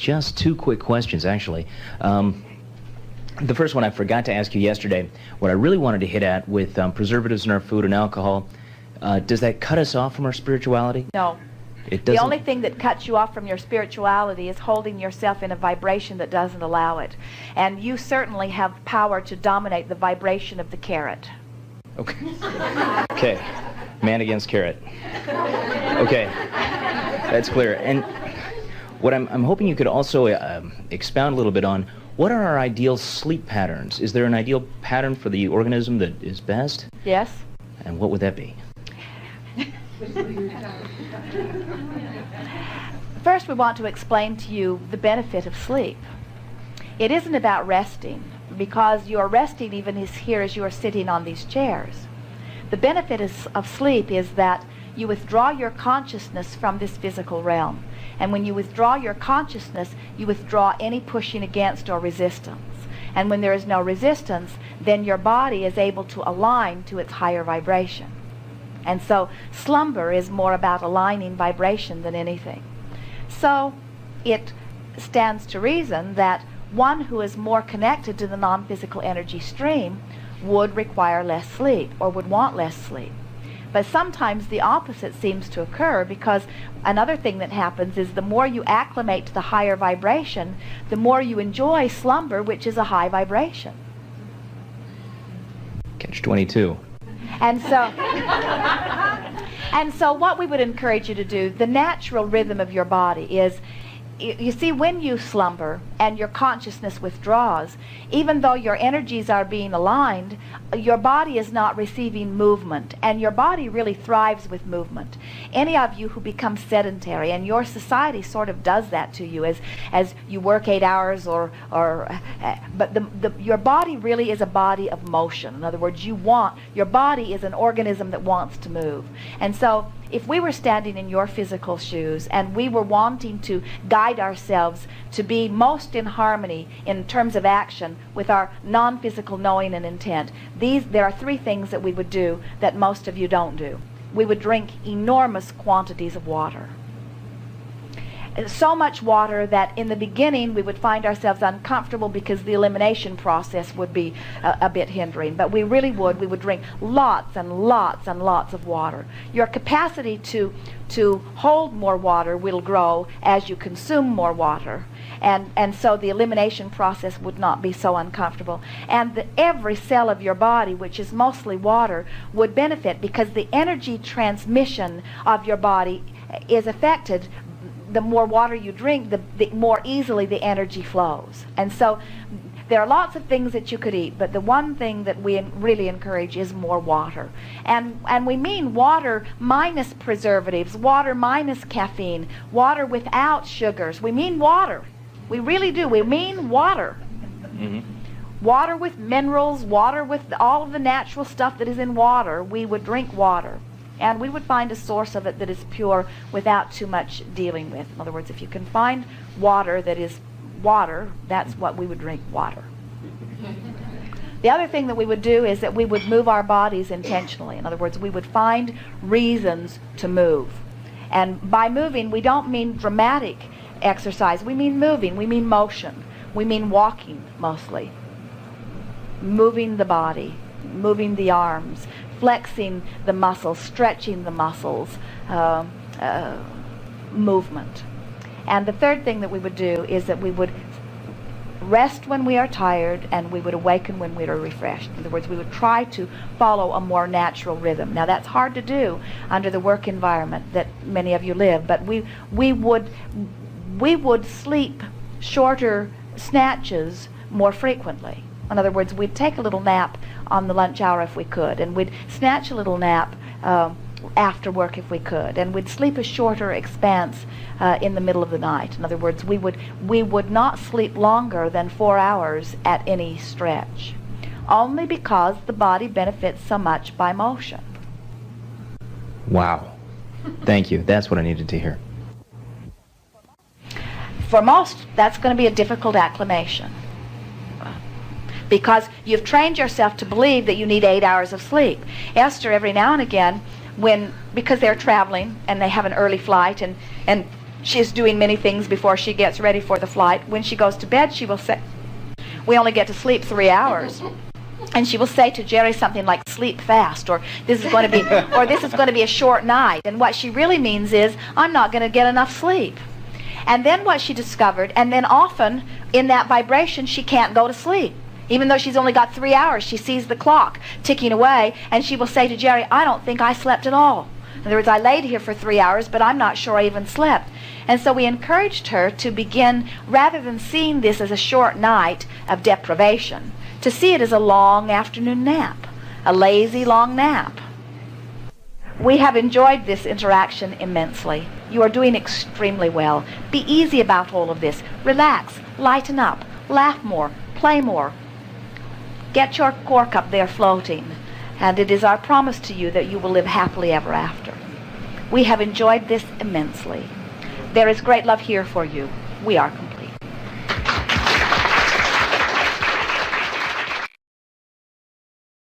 just two quick questions, actually. The first one I forgot to ask you yesterday. What I really wanted to hit at with preservatives in our food and alcohol, does that cut us off from our spirituality? No. It doesn't? The only thing that cuts you off from your spirituality is holding yourself in a vibration that doesn't allow it. And you certainly have power to dominate the vibration of the carrot. Okay. Okay. Man against carrot. Okay. That's clear. And what I'm hoping you could also expound a little bit on, what are our ideal sleep patterns? Is there an ideal pattern for the organism that is best? Yes. And what would that be? First, we want to explain to you the benefit of sleep. It isn't about resting, because you are resting even here as you are sitting on these chairs. The benefit of sleep is that you withdraw your consciousness from this physical realm. And when you withdraw your consciousness, you withdraw any pushing against or resistance. And when there is no resistance, then your body is able to align to its higher vibration. And so slumber is more about aligning vibration than anything. So it stands to reason that one who is more connected to the non-physical energy stream would require less sleep, or would want less sleep. But sometimes the opposite seems to occur, because another thing that happens is the more you acclimate to the higher vibration, the more you enjoy slumber, which is a high vibration. Catch 22. And so what we would encourage you to do, the natural rhythm of your body is, you see, when you slumber and your consciousness withdraws, even though your energies are being aligned, your body is not receiving movement, and your body really thrives with movement. Any of you who become sedentary, and your society sort of does that to you as you work 8 hours but your body really is a body of motion. In other words, your body is an organism that wants to move. And so if we were standing in your physical shoes and we were wanting to guide ourselves to be most in harmony in terms of action with our non-physical knowing and intent, there are three things that we would do that most of you don't do. We would drink enormous quantities of water. So much water that in the beginning we would find ourselves uncomfortable because the elimination process would be a bit hindering. But we would drink lots and lots and lots of water. Your capacity to hold more water will grow as you consume more water. And so the elimination process would not be so uncomfortable. And every cell of your body, which is mostly water, would benefit, because the energy transmission of your body is affected. The more water you drink, the more easily the energy flows. And so there are lots of things that you could eat, but the one thing that we really encourage is more water. And we mean water minus preservatives, water minus caffeine, water without sugars. We mean water. We really do. We mean water. Mm-hmm. Water with minerals, water with all of the natural stuff that is in water. We would drink water. And we would find a source of it that is pure without too much dealing with. In other words, if you can find water that is water, that's what we would drink, water. The other thing that we would do is that we would move our bodies intentionally. In other words, we would find reasons to move. And by moving, we don't mean dramatic exercise. We mean moving. We mean motion. We mean walking, mostly. Moving the body, moving the arms, flexing the muscles, stretching the muscles, movement. And the third thing that we would do is that we would rest when we are tired, and we would awaken when we are refreshed. In other words, we would try to follow a more natural rhythm. Now that's hard to do under the work environment that many of you live, but we would sleep shorter snatches more frequently. In other words, we'd take a little nap on the lunch hour if we could, and we'd snatch a little nap after work if we could, and we'd sleep a shorter expanse in the middle of the night. In other words, we would not sleep longer than 4 hours at any stretch, only because the body benefits so much by motion. Wow. Thank you. That's what I needed to hear. For most, that's going to be a difficult acclimation, because you've trained yourself to believe that you need 8 hours of sleep. Esther, every now and again, because they're traveling and they have an early flight, and She is doing many things before she gets ready for the flight. When she goes to bed, she will say, we only get to sleep 3 hours. And she will say to Jerry something like, sleep fast, or this is going to be a short night. And what she really means is, I'm not going to get enough sleep. And then what she discovered, and then often in that vibration, she can't go to sleep. Even though she's only got 3 hours, she sees the clock ticking away, and she will say to Jerry, I don't think I slept at all. In other words, I laid here for 3 hours, but I'm not sure I even slept. And so we encouraged her to begin, rather than seeing this as a short night of deprivation, to see it as a long afternoon nap, a lazy long nap. We have enjoyed this interaction immensely. You are doing extremely well. Be easy about all of this. Relax, lighten up, laugh more, play more. Get your cork up there floating. And it is our promise to you that you will live happily ever after. We have enjoyed this immensely. There is great love here for you. We are complete.